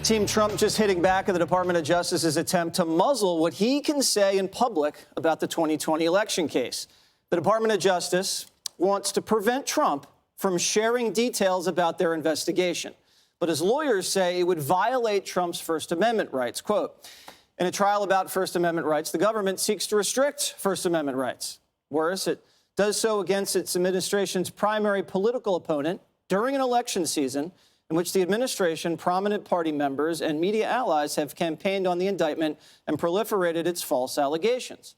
Team Trump just hitting back at the Department of Justice's attempt to muzzle what he can say in public about the 2020 election case. The Department of Justice wants to prevent Trump from sharing details about their investigation. But his lawyers say it would violate Trump's First Amendment rights. Quote, in a trial about First Amendment rights, the government seeks to restrict First Amendment rights. Worse, it does so against its administration's primary political opponent during an election season in which the administration, prominent party members, and media allies have campaigned on the indictment and proliferated its false allegations.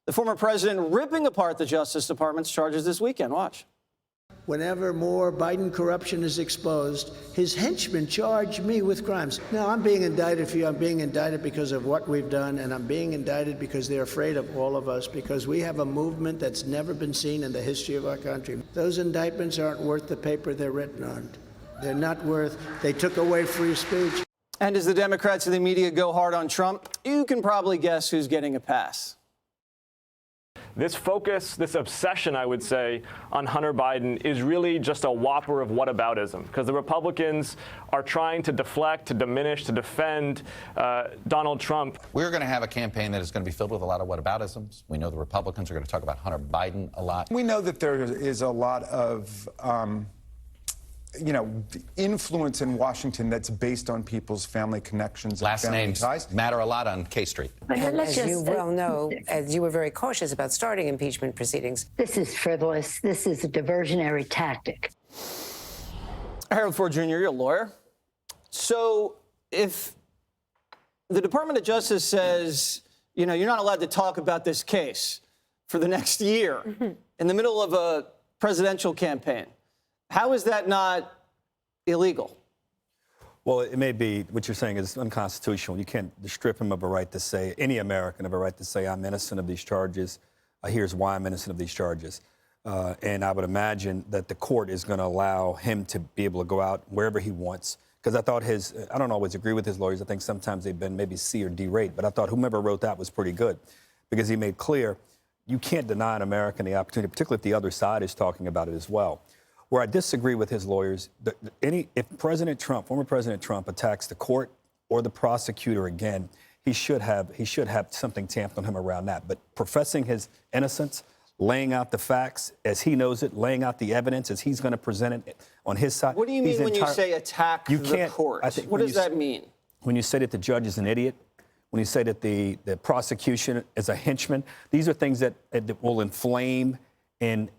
The former president ripping apart the Justice Department's charges this weekend. Watch. Whenever more Biden corruption is exposed, his henchmen charge me with crimes. Now, I'm being indicted for you. I'm being indicted because of what we've done, and I'm being indicted because they're afraid of all of us, because we have a movement that's never been seen in the history of our country. Those indictments aren't worth the paper they're written on. They're not worth, they took away free speech. And as the Democrats and the media go hard on Trump, you can probably guess who's getting a pass. This focus, this obsession, I would say, on Hunter Biden is really just a whopper of whataboutism, because the Republicans are trying to deflect, to diminish, to defend Donald Trump. We're going to have a campaign that is going to be filled with a lot of whataboutisms. We know the Republicans are going to talk about Hunter Biden a lot. We know that there is a lot of influence in Washington that's based on people's family connections and family names ties. Matter a lot on K Street. As you well know, as you were very cautious about starting impeachment proceedings. This is frivolous. This is a diversionary tactic. Harold Ford Jr., you're a lawyer. So if the Department of Justice says, you're not allowed to talk about this case for the next year in the middle of a presidential campaign, how is that not illegal? Well, it may be, what you're saying is unconstitutional. You can't strip him of a right to say, any American of a right to say, I'm innocent of these charges. Here's why I'm innocent of these charges. And I would imagine that the court is going to allow him to be able to go out wherever he wants. Because I thought I don't always agree with his lawyers. I think sometimes they've been maybe C or D rate. But I thought whomever wrote that was pretty good, because he made clear you can't deny an American the opportunity, particularly if the other side is talking about it as well. Where I disagree with his lawyers, if former President Trump attacks the court or the prosecutor again, he should have something tamped on him around that. But professing his innocence, laying out the facts as he knows it, laying out the evidence as he's going to present it on his side. What do you mean when you say attack the court? What does that mean? When you say that the judge is an idiot, when you say that the prosecution is a henchman, these are things that will inflame and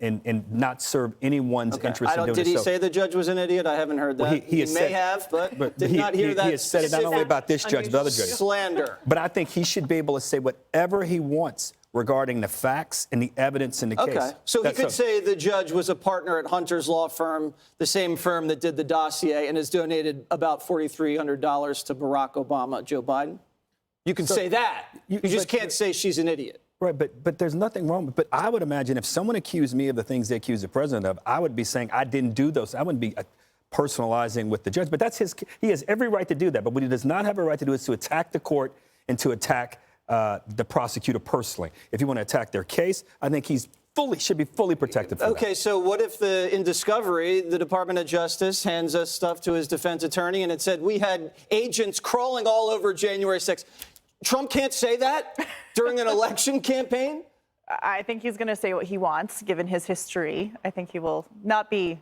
not serve anyone's interest in doing Did it. he say the judge was an idiot? I haven't heard that. Well, he may have, but did not hear that. He has said it not only about this judge, but other judges. Slander. But I think he should be able to say whatever he wants regarding the facts and the evidence in the case. Okay, so he could say the judge was a partner at Hunter's law firm, the same firm that did the dossier, and has donated about $4,300 to Barack Obama, Joe Biden. You can say that. You just can't say she's an idiot. Right, but there's nothing wrong with it. But I would imagine if someone accused me of the things they accuse the president of, I would be saying I didn't do those. I wouldn't be personalizing with the judge. But he has every right to do that. But what he does not have a right to do is to attack the court and to attack the prosecutor personally. If you want to attack their case, I think should be fully protected from that. Okay, so what if in discovery, the Department of Justice hands us stuff to his defense attorney and it said we had agents crawling all over January 6th. Trump can't say that during an election campaign? I think he's going to say what he wants, given his history. I think he will not be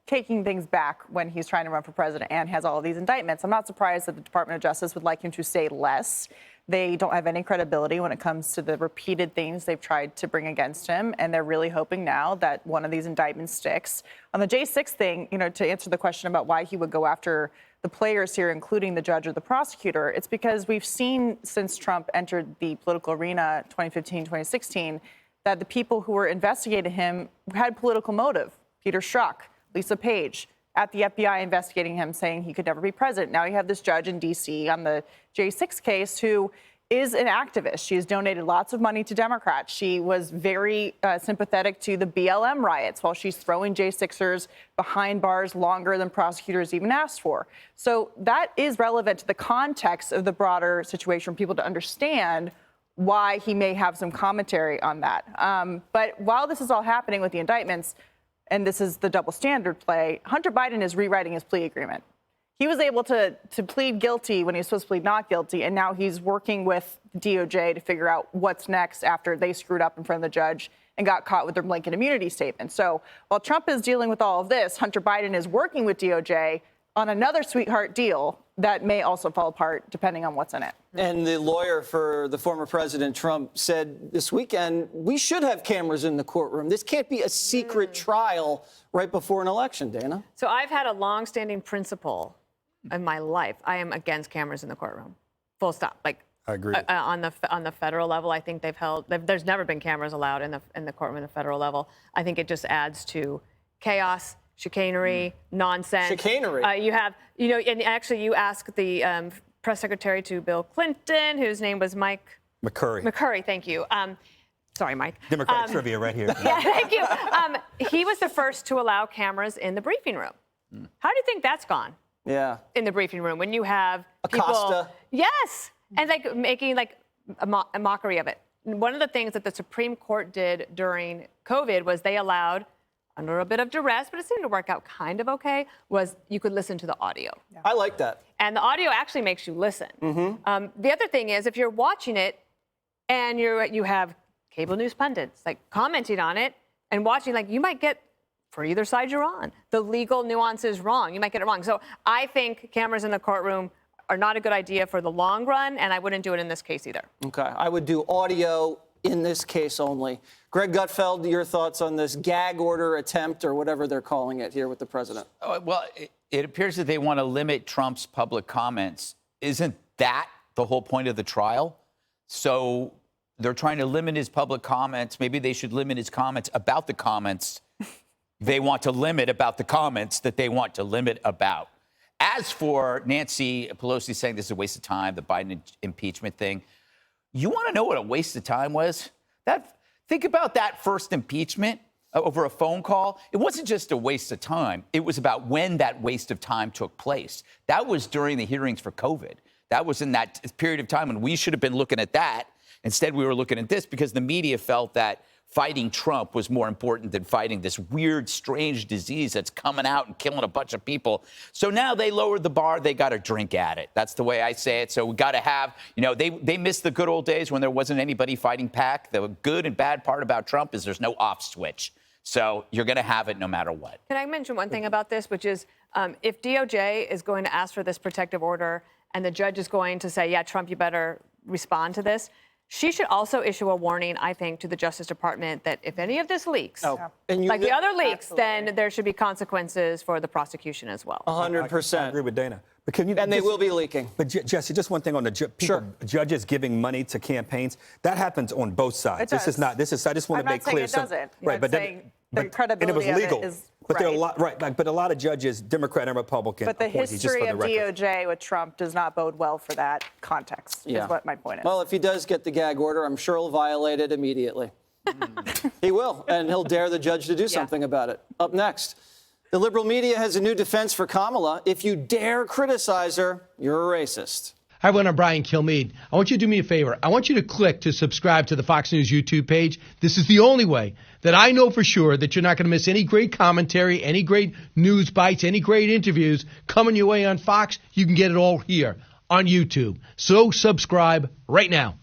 taking things back when he's trying to run for president and has all of these indictments. I'm not surprised that the Department of Justice would like him to say less. They don't have any credibility when it comes to the repeated things they've tried to bring against him, and they're really hoping now that one of these indictments sticks. On the J6 thing, to answer the question about why he would go after the players here, including the judge or the prosecutor, it's because we've seen since Trump entered the political arena 2015, 2016, that the people who were investigating him had political motive. Peter Strzok, Lisa Page, at the FBI investigating him, saying he could never be president. Now you have this judge in D.C. on the J6 case who is an activist. She has donated lots of money to Democrats. She was very sympathetic to the BLM riots while she's throwing J6ers behind bars longer than prosecutors even asked for. So that is relevant to the context of the broader situation for people to understand why he may have some commentary on that. But while this is all happening with the indictments, and this is the double standard play, Hunter Biden is rewriting his plea agreement. he was able to plead guilty when he was supposed to plead not guilty, and now he's working with DOJ to figure out what's next after they screwed up in front of the judge and got caught with their blanket immunity statement. So while Trump is dealing with all of this, Hunter Biden is working with DOJ on another sweetheart deal that may also fall apart depending on what's in it. And the lawyer for the former President Trump said this weekend, we should have cameras in the courtroom. This can't be a secret trial right before an election, Dana. So I've had a long-standing principle in my life. I am against cameras in the courtroom. Full stop. Like, I agree. On the federal level, I think there's never been cameras allowed in the courtroom at the federal level. I think it just adds to chaos, chicanery, nonsense. Chicanery. And actually you ask the press secretary to Bill Clinton, whose name was Mike McCurry. McCurry, thank you. Sorry, Mike. Democratic trivia right here. Yeah, thank you. He was the first to allow cameras in the briefing room. How do you think that's gone? Yeah. In the briefing room when you have people. Acosta. Yes. And like making like a mockery of it. One of the things that the Supreme Court did during COVID was they allowed, under a bit of duress, but it seemed to work out kind of okay, was you could listen to the audio. Yeah. I like that. And the audio actually makes you listen. The other thing is if you're watching it and you have cable news pundits like commenting on it and watching, like you might get, for either side you're on, the legal nuances wrong. You might get it wrong. So I think cameras in the courtroom are not a good idea for the long run, and I wouldn't do it in this case either. Okay. I would do audio in this case only. Greg Gutfeld, your thoughts on this gag order attempt or whatever they're calling it here with the president? Well, it appears that they want to limit Trump's public comments. Isn't that the whole point of the trial? So they're trying to limit his public comments. Maybe they should limit his comments about the comments they want to limit about the comments that they want to limit about. As for Nancy Pelosi saying this is a waste of time, the Biden impeachment thing, you want to know what a waste of time was? Think about that first impeachment over a phone call. It wasn't just a waste of time. It was about when that waste of time took place. That was during the hearings for COVID. That was in that period of time when we should have been looking at that. Instead, we were looking at this because the media felt that fighting Trump was more important than fighting this weird, strange disease that's coming out and killing a bunch of people. So now they lowered the bar. They got to drink at it. That's the way I say it. So we got to have, they missed the good old days when there wasn't anybody fighting back. The good and bad part about Trump is there's no off switch. So you're going to have it no matter what. Can I mention one thing about this, which is if DOJ is going to ask for this protective order and the judge is going to say, yeah, Trump, you better respond to this, she should also issue a warning, I think, to the Justice Department that if any of this leaks, like the other leaks, then there should be consequences for the prosecution as well. 100%. I agree with Dana. But they will be leaking. But Jesse, just one thing on the judges giving money to campaigns. That happens on both sides. It does. I just want to make clear. It doesn't. Right, but the credibility and it was legal. of it is but there are right. but a lot of judges, Democrat and Republican, but the appointees, history just for the of DOJ with Trump does not bode well for that context, is what my point is. Well, if he does get the gag order, I'm sure he'll violate it immediately. He will, and he'll dare the judge to do something about it. Up next, the liberal media has a new defense for Kamala. If you dare criticize her, you're a racist. Hi, everyone. I'm Brian Kilmeade. I want you to do me a favor. I want you to click to subscribe to the Fox News YouTube page. This is the only way that I know for sure that you're not going to miss any great commentary, any great news bites, any great interviews coming your way on Fox. You can get it all here on YouTube. So subscribe right now.